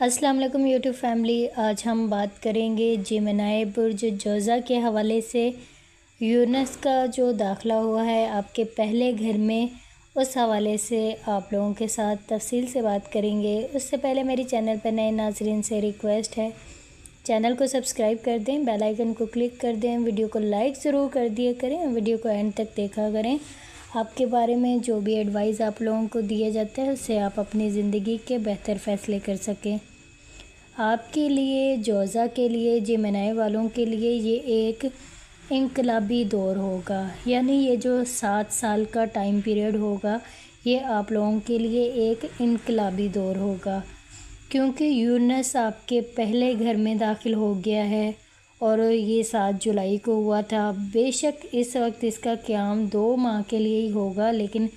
अस्सलाम वालेकुम YouTube family. आज हम बात करेंगे जेमिनी बुर्ज जोज़ा के हवाले से। यूरनस का जो दाखिला हुआ है आपके पहले घर में, उस हवाले से आप लोगों के साथ तफसील से बात करेंगे। उससे पहले मेरी चैनल पर नए नाज़रीन से रिक्वेस्ट है, चैनल को सब्सक्राइब कर दें, बेल आइकन को क्लिक कर दें, वीडियो को लाइक ज़रूर कर दिया करें, वीडियो को एंड तक देखा करें। आपके बारे में जो भी एडवाइस आप लोगों को दिया जाता है उससे आप अपनी ज़िंदगी के बेहतर फ़ैसले कर सकें। आपके लिए, जोज़ा के लिए, जेमिनी वालों के लिए ये एक इनकलाबी दौर होगा। यानी ये जो 7 साल का टाइम पीरियड होगा, ये आप लोगों के लिए एक इनकलाबी दौर होगा, क्योंकि यूरनस आपके पहले घर में दाखिल हो गया है और ये 7 जुलाई को हुआ था। बेशक इस वक्त इसका क़याम 2 माह के लिए ही होगा, लेकिन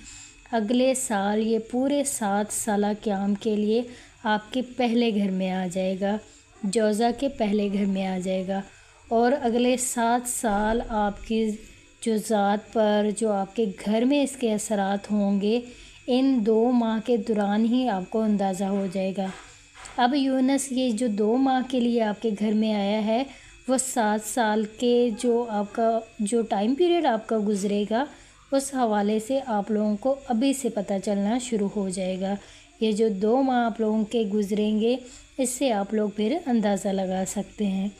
अगले साल ये पूरे 7 साला क़याम के लिए आपके पहले घर में आ जाएगा, जोज़ा के पहले घर में आ जाएगा। और अगले 7 साल आपकी जो ज़ात पर, जो आपके घर में इसके असरात होंगे, इन 2 माह के दौरान ही आपको अंदाज़ा हो जाएगा। अब यूरनस ये जो 2 माह के लिए आपके घर में आया है, वो 7 साल के जो आपका जो टाइम पीरियड आपका गुज़रेगा, उस हवाले से आप लोगों को अभी से पता चलना शुरू हो जाएगा। ये जो 2 माह आप लोगों के गुज़रेंगे, इससे आप लोग फिर अंदाज़ा लगा सकते हैं।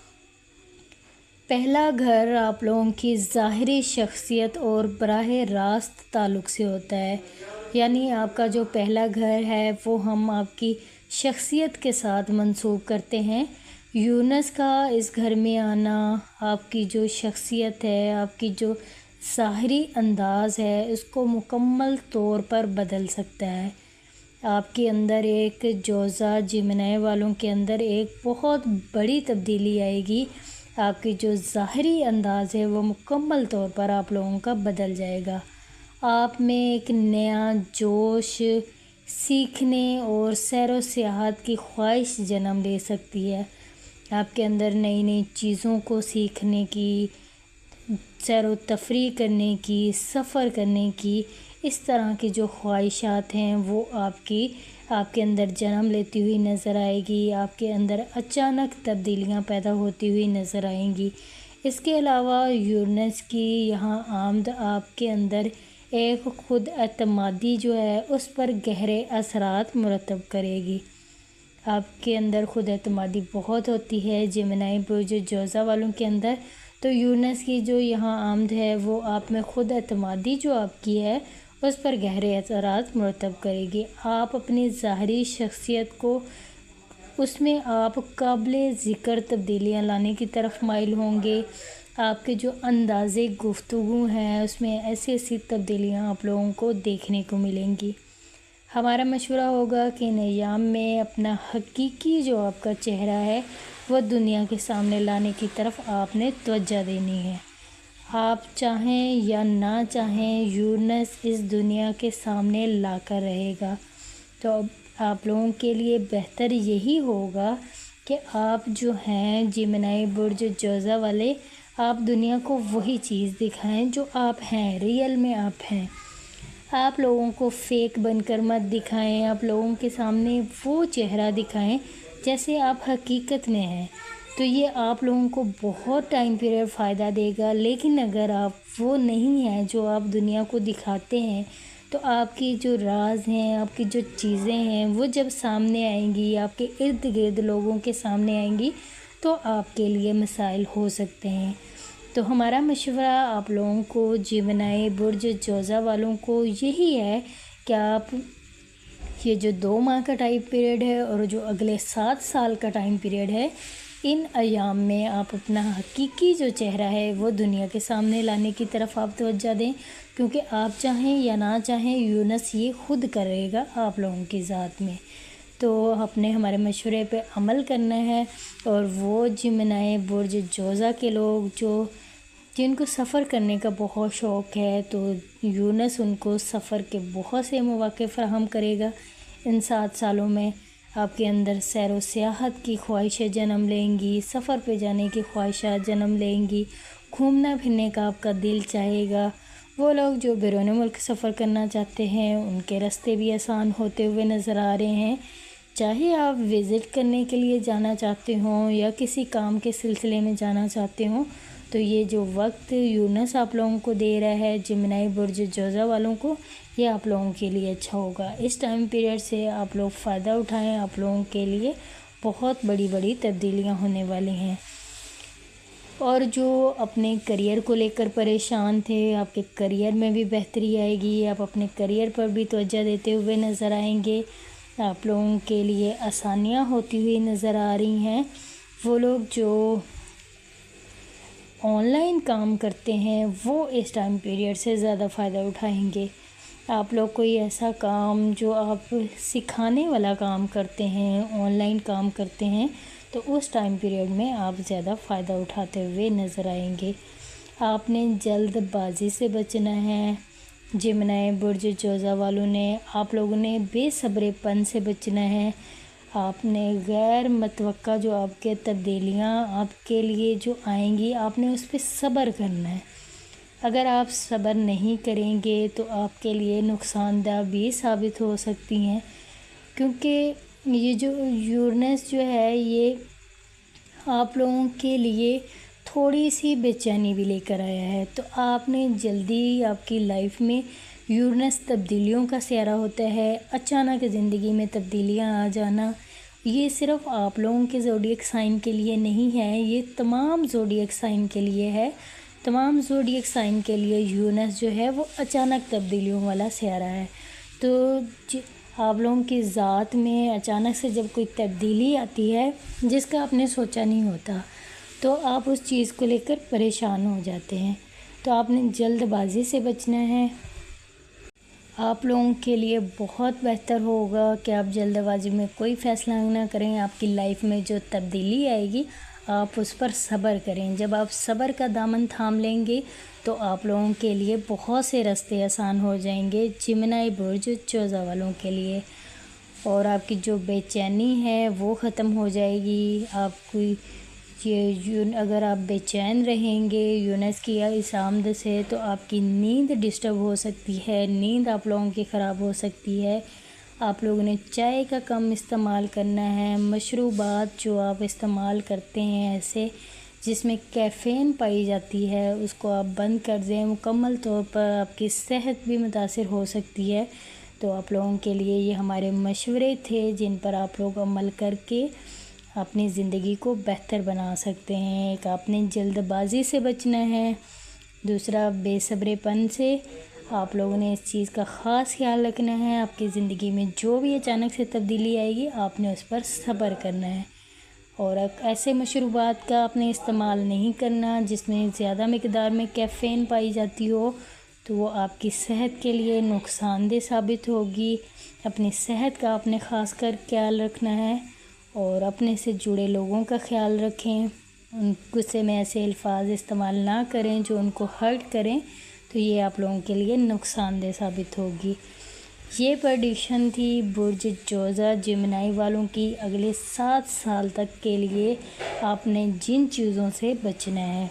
पहला घर आप लोगों की ज़ाहिरी शख्सियत और बराह रास्त ताल्लुक़ से होता है। यानी आपका जो पहला घर है वो हम आपकी शख्सियत के साथ मंसूब करते हैं। यूरनस का इस घर में आना आपकी जो शख्सियत है, आपकी जो ज़ाहिरी अंदाज़ है, उसको मुकम्मल तौर पर बदल सकता है। आपके अंदर एक जोज़ा जेमिनी वालों के अंदर एक बहुत बड़ी तब्दीली आएगी। आपकी जो ज़ाहिरी अंदाज़ है वो मुकम्मल तौर पर आप लोगों का बदल जाएगा। आप में एक नया जोश, सीखने और सैर व सियाहत की ख्वाहिश जन्म ले सकती है। आपके अंदर नई नई चीज़ों को सीखने की, सैर व तफरीह करने की, सफ़र करने की, इस तरह की जो ख्वाहिशात हैं वो आपके अंदर जन्म लेती हुई नज़र आएगी। आपके अंदर अचानक तब्दीलियां पैदा होती हुई नज़र आएंगी। इसके अलावा यूरनस की यहाँ आमद आपके अंदर एक ख़ुद एतमादी जो है उस पर गहरे असरात मुरतब करेगी। आपके अंदर ख़ुद एतमादी बहुत होती है जेमिनी बुर्ज जोज़ा वालों के अंदर, तो यूरनस की जो यहाँ आमद है वो आप में ख़ुद एतमादी जो आपकी है उस पर गहरे असरात मुरतब करेगी। आप अपनी ज़ाहरी शख्सियत को, उसमें आप काबिल ज़िक्र तब्दीलियाँ लाने की तरफ माइल होंगे। आपके जो अंदाज़े गुफ्तगू हैं उसमें ऐसी ऐसी तब्दीलियाँ आप लोगों को देखने को मिलेंगी। हमारा मशवरा होगा कि इन अय्याम में अपना हकीकी जो आपका चेहरा है वह दुनिया के सामने लाने की तरफ आपने तवज्जो देनी है। आप चाहें या ना चाहें, यूरनस इस दुनिया के सामने लाकर रहेगा। तो अब आप लोगों के लिए बेहतर यही होगा कि आप जो हैं जेमिनी बुर्ज जोज़ा वाले, आप दुनिया को वही चीज़ दिखाएं जो आप हैं, रियल में आप हैं। आप लोगों को फ़ेक बनकर मत दिखाएं, आप लोगों के सामने वो चेहरा दिखाएं जैसे आप हकीकत में हैं। तो ये आप लोगों को बहुत टाइम पीरियड फ़ायदा देगा। लेकिन अगर आप वो नहीं हैं जो आप दुनिया को दिखाते हैं, तो आपकी जो राज हैं, आपकी जो चीज़ें हैं, वो जब सामने आएंगी, आपके इर्द गिर्द लोगों के सामने आएंगी, तो आपके लिए मसाइल हो सकते हैं। तो हमारा मशवरा आप लोगों को, जेमिनी बुर्ज जोज़ा वालों को, यही है कि आप ये जो 2 माह का टाइम पीरियड है और जो अगले 7 साल का टाइम पीरियड है, इन अय्याम में आप अपना हकीकी जो चेहरा है वो दुनिया के सामने लाने की तरफ आप तवज्जो दें, क्योंकि आप चाहें या ना चाहें यूरनस ये ख़ुद करेगा आप लोगों की ज़ात में। तो अपने हमारे मशवरे पे अमल करना है। और वो जेमिनी बुर्ज जोज़ा के लोग जिनको सफ़र करने का बहुत शौक़ है, तो यूरनस उनको सफ़र के बहुत से मौक़े फ़राहम करेगा। इन 7 सालों में आपके अंदर सैर व सियाहत की ख्वाहिशें जन्म लेंगी, सफ़र पे जाने की ख्वाहिशात जन्म लेंगी, घूमना फिरने का आपका दिल चाहेगा। वो लोग जो बैरून मुल्क सफ़र करना चाहते हैं, उनके रास्ते भी आसान होते हुए नज़र आ रहे हैं। چاہے آپ وزٹ کرنے کے لیے جانا چاہتے ہوں یا کسی کام کے سلسلے میں جانا چاہتے ہوں، تو یہ جو وقت یونس آپ لوگوں کو دے رہا ہے جیمنائی برج جوزا والوں کو، یہ آپ لوگوں کے لیے اچھا ہوگا۔ اس ٹائم پیریڈ سے آپ لوگ فائدہ اٹھائیں، آپ لوگوں کے لیے بہت بڑی بڑی تبدیلیاں ہونے والی ہیں۔ اور جو اپنے کریئر کو لے کر پریشان تھے، آپ کے کریئر میں بھی بہتری آئے گی، آپ اپنے کریئر پر بھی توجہ دیتے ہوئے نظر آئیں گے، آپ لوگوں کے لیے آسانیاں ہوتی ہوئی نظر آ رہی ہیں۔ وہ لوگ جو آن لائن کام کرتے ہیں وہ اس ٹائم پیریڈ سے زیادہ فائدہ اٹھائیں گے۔ آپ لوگ کوئی ایسا کام جو آپ سکھانے والا کام کرتے ہیں، آن لائن کام کرتے ہیں، تو اس ٹائم پیریڈ میں آپ زیادہ فائدہ اٹھاتے ہوئے نظر آئیں گے۔ آپ نے جلد بازی سے بچنا ہے، جیمنائی برج جوزا والوں نے، آپ لوگوں نے بے صبرے پن سے بچنا ہے۔ آپ نے غیر متوقع جو آپ کے تبدیلیاں آپ کے لیے جو آئیں گی، آپ نے اس پہ صبر کرنا ہے۔ اگر آپ صبر نہیں کریں گے تو آپ کے لیے نقصان دہ بھی ثابت ہو سکتی ہیں، کیونکہ یہ جو یورینس جو ہے یہ آپ لوگوں کے لیے تھوڑی سی بے چینی بھی لے کر آیا ہے۔ تو آپ نے جلدی آپ کی لائف میں یورینس تبدیلیوں کا سیارہ ہوتا ہے، اچانک زندگی میں تبدیلیاں آ جانا، یہ صرف آپ لوگوں کے زوڈیک سائن کے لیے نہیں ہے، یہ تمام زوڈیک سائن کے لیے ہے۔ تمام زوڈیک سائن کے لیے یورینس جو ہے وہ اچانک تبدیلیوں والا سیارہ ہے۔ تو آپ لوگوں کی ذات میں اچانک سے جب کوئی تبدیلی آتی ہے جس کا آپ نے سوچا نہیں ہوتا، تو آپ اس چیز کو لے کر پریشان ہو جاتے ہیں۔ تو آپ نے جلد بازی سے بچنا ہے۔ آپ لوگوں کے لیے بہت بہتر ہوگا کہ آپ جلد بازی میں کوئی فیصلہ نہ کریں۔ آپ کی لائف میں جو تبدیلی آئے گی آپ اس پر صبر کریں۔ جب آپ صبر کا دامن تھام لیں گے تو آپ لوگوں کے لیے بہت سے راستے آسان ہو جائیں گے جیمنائی برج جوزا والوں کے لیے، اور آپ کی جو بے چینی ہے وہ ختم ہو جائے گی۔ آپ کوئی اگر آپ بے چین رہیں گے یونس کی اس آمد سے تو آپ کی نیند ڈسٹرب ہو سکتی ہے، نیند آپ لوگوں کی خراب ہو سکتی ہے۔ آپ لوگوں نے چائے کا کم استعمال کرنا ہے، مشروبات جو آپ استعمال کرتے ہیں ایسے جس میں کیفین پائی جاتی ہے اس کو آپ بند کر دیں۔ مکمل طور پر آپ کی صحت بھی متاثر ہو سکتی ہے۔ تو آپ لوگوں کے لیے یہ ہمارے مشورے تھے جن پر آپ لوگ عمل کر کے اپنی زندگی کو بہتر بنا سکتے ہیں۔ ایک آپ نے جلد بازی سے بچنا ہے، دوسرا بے صبرے پن سے۔ آپ لوگوں نے اس چیز کا خاص خیال رکھنا ہے، آپ کی زندگی میں جو بھی اچانک سے تبدیلی آئے گی آپ نے اس پر صبر کرنا ہے، اور ایسے مشروبات کا آپ نے استعمال نہیں کرنا جس میں زیادہ مقدار میں کیفین پائی جاتی ہو، تو وہ آپ کی صحت کے لیے نقصان دہ ثابت ہوگی۔ اپنی صحت کا آپ نے خاص کر خیال رکھنا ہے، اور اپنے سے جڑے لوگوں کا خیال رکھیں، ان غصے میں ایسے الفاظ استعمال نہ کریں جو ان کو ہرٹ کریں، تو یہ آپ لوگوں کے لیے نقصان دہ ثابت ہوگی۔ یہ پریڈکشن تھی برج جوزا جیمنائی والوں کی اگلے 7 سال تک کے لیے آپ نے جن چیزوں سے بچنا ہے۔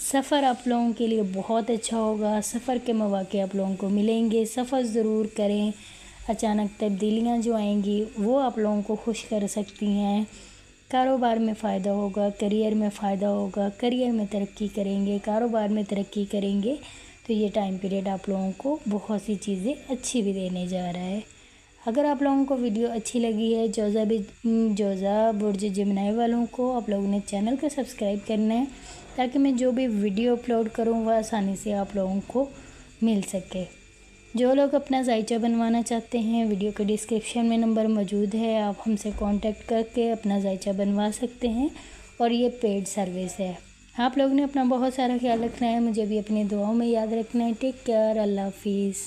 سفر آپ لوگوں کے لیے بہت اچھا ہوگا، سفر کے مواقع آپ لوگوں کو ملیں گے، سفر ضرور کریں۔ اچانک تبدیلیاں جو آئیں گی وہ آپ لوگوں کو خوش کر سکتی ہیں۔ کاروبار میں فائدہ ہوگا، کریئر میں فائدہ ہوگا، کریئر میں ترقی کریں گے، کاروبار میں ترقی کریں گے، تو یہ ٹائم پیریڈ آپ لوگوں کو بہت سی چیزیں اچھی بھی دینے جا رہا ہے۔ اگر آپ لوگوں کو ویڈیو اچھی لگی ہے جوزا برج جیمنائی والوں کو، آپ لوگوں نے چینل کو سبسکرائب کرنا ہے تاکہ میں جو بھی ویڈیو اپلوڈ کروں وہ آسانی سے آپ لوگوں کو مل سکے۔ جو لوگ اپنا ذائچہ بنوانا چاہتے ہیں ویڈیو کے ڈسکرپشن میں نمبر موجود ہے، آپ ہم سے کانٹیکٹ کر کے اپنا ذائچہ بنوا سکتے ہیں، اور یہ پیڈ سروس ہے۔ آپ لوگوں نے اپنا بہت سارا خیال رکھنا ہے، مجھے بھی اپنی دعاؤں میں یاد رکھنا ہے۔ ٹیک کیئر، اللہ حافظ۔